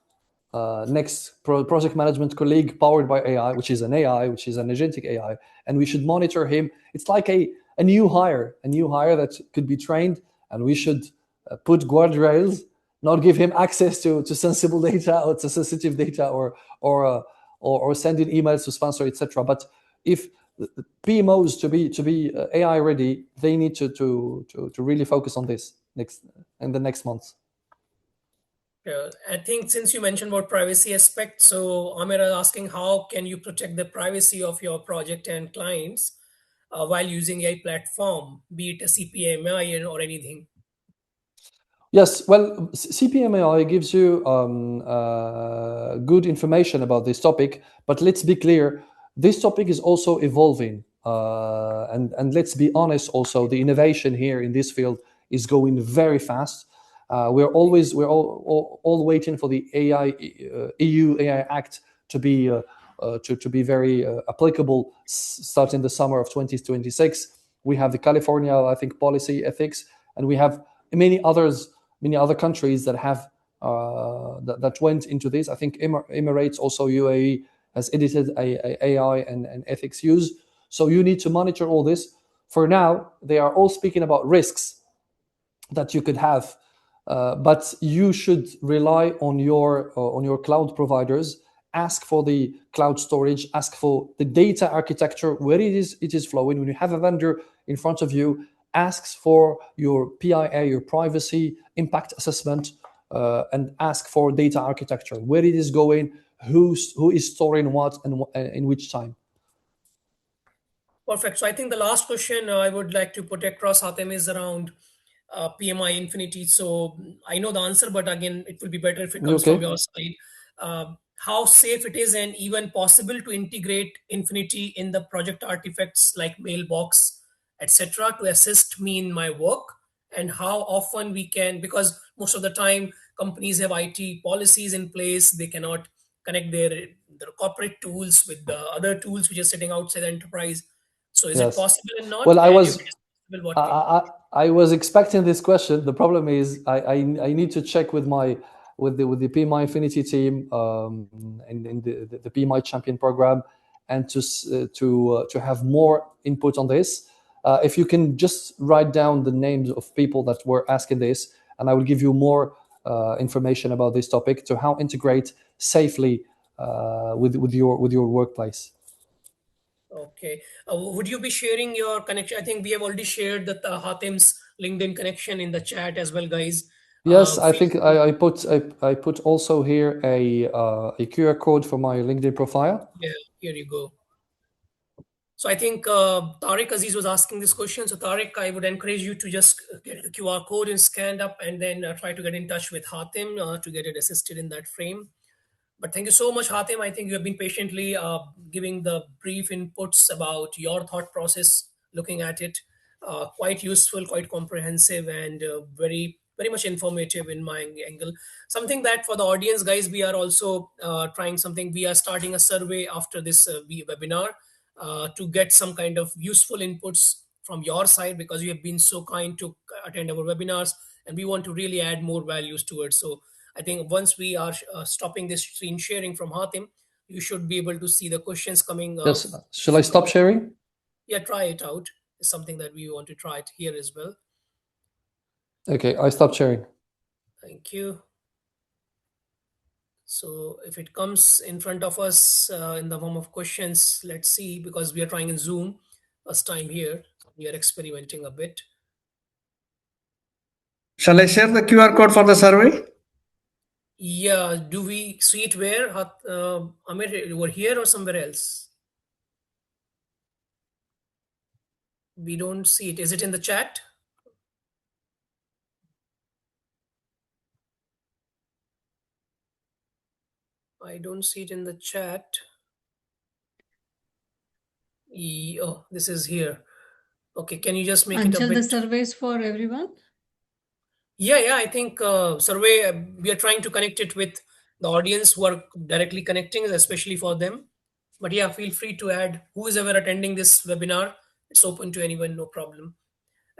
next project management colleague powered by AI, which is an AI, which is an agentic AI, and we should monitor him. It's like a new hire that could be trained, and we should put guardrails, not give him access to sensible data or to sensitive data, or sending emails to sponsor, etc. But if the PMOs to be AI ready, they need to really focus on this next in the next months. I think since you mentioned about privacy aspect, so Amir is asking how can you protect the privacy of your project and clients while using a platform, be it a CPMI or anything. Yes, well, CPMAI gives you good information about this topic, but let's be clear, this topic is also evolving. And let's be honest, also, the innovation here in this field is going very fast. We're all waiting for the EU AI Act to be very applicable, starting the summer of 2026. We have the California, I think, policy ethics, and we have many others, many other countries that have that went into this. I think Emirates, also UAE, has edited a AI and ethics use. So you need to monitor all this. For now, they are all speaking about risks that you could have, but you should rely on your cloud providers. Ask for the cloud storage. Ask for the data architecture where it is flowing. When you have a vendor in front of you, asks for your PIA, your privacy impact assessment, and ask for data architecture where it is going, who is storing what, and in which time. Perfect. So I think the last question I would like to put across, Hatem, is around PMI Infinity. So I know the answer, but again, it will be better if it You comes from okay? your side. How safe it is and even possible to integrate Infinity in the project artifacts like mailbox, etc., to assist me in my work, and how often we can, because most of the time companies have IT policies in place, they cannot connect their corporate tools with the other tools which are sitting outside the enterprise. So is it Yes. possible and not? Well, I And if it was is possible, I, what can? I, I was expecting this question. The problem is I need to check with the PMI Infinity team, in the PMI Champion program, and to have more input on this. If you can just write down the names of people that were asking this, and I will give you more information about this topic to how integrate safely with your workplace. Okay. Would you be sharing your connection? I think we have already shared the Hatim's LinkedIn connection in the chat as well, guys. Yes, I Feel think free. I put also here a QR code for my LinkedIn profile. Yeah, here you go. So I think Tariq Aziz was asking this question. So Tariq, I would encourage you to just get the QR code and scan up, and then try to get in touch with Hatim to get it assisted in that frame. But thank you so much, Hatim. I think you have been patiently giving the brief inputs about your thought process, looking at it. Quite useful, quite comprehensive, and very, very much informative in my angle. Something that for the audience, guys, we are also trying something. We are starting a survey after this webinar to get some kind of useful inputs from your side, because you have been so kind to attend our webinars, and we want to really add more values to it. So I think once we are stopping this screen sharing from Hatim, you should be able to see the questions coming. Yes. Shall I stop sharing? Yeah, try it out. It's something that we want to try it here as well. Okay, I stopped sharing. Thank you. So if it comes in front of us in the form of questions, let's see, because we are trying in Zoom first time here. We are experimenting a bit. Shall I share the QR code for the survey? Yeah, do we see it where? Amir, over here or somewhere else? We don't see it. Is it in the chat? I don't see it in the chat. Oh, this is here. Okay, can you just make it a Anchal, the bit? survey is for everyone. Yeah. I think survey. We are trying to connect it with the audience who are directly connecting, especially for them. But yeah, feel free to add who is ever attending this webinar. It's open to anyone, no problem.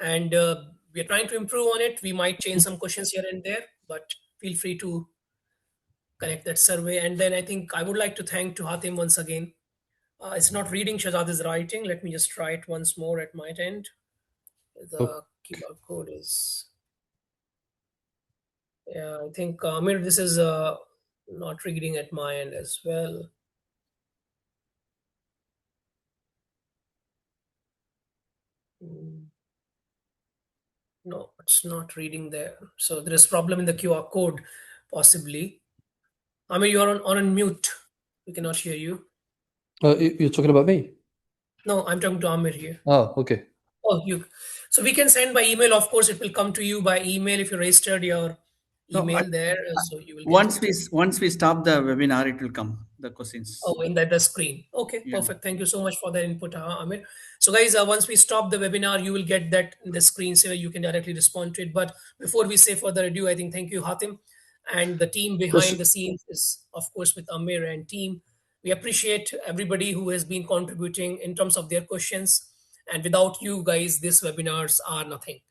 And we are trying to improve on it. We might change some questions here and there, but feel free to connect that survey. And then I think I would like to thank to Hatim once again. It's not reading Shazad is writing. Let me just try it once more at my end. Oh, The QR code is, yeah, I think Amir, this is not reading at my end as well. Mm, no, it's not reading there. So there is problem in the QR code, possibly. Amir, you are on mute. We cannot hear you. you're talking about me? No, I'm talking to Amir here. Oh, okay. Oh, you. So we can send by email. Of course, it will come to you by email if you registered your No, email there. So you will get it. once we stop the webinar, it will come the questions. Oh, in the screen. Okay, Yeah. perfect. Thank you so much for that input, Amir. So, guys, once we stop the webinar, you will get that in the screen so you can directly respond to it. But before we say further ado, I think thank you, Hatim, and the team behind Yes. the scenes is, of course, with Amir and team. We appreciate everybody who has been contributing in terms of their questions. And without you guys, these webinars are nothing.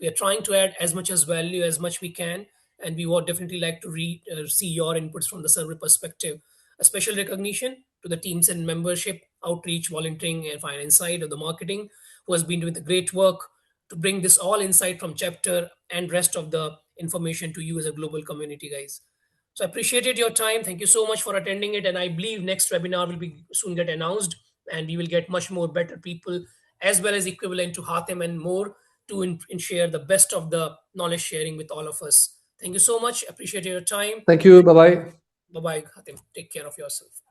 We are trying to add as much as value as much we can, and we would definitely like to see your inputs from the survey perspective. A special recognition to the teams and membership, outreach, volunteering, and finance side of the marketing, who has been doing the great work to bring this all insight from chapter and rest of the information to you as a global community, guys. So I appreciated your time. Thank you so much for attending it. And I believe next webinar will be soon get announced, and we will get much more better people as well as equivalent to Hatem and more to share the best of the knowledge sharing with all of us. Thank you so much. Appreciate your time. Thank you. Bye bye. Bye bye, Hatem. Take care of yourself.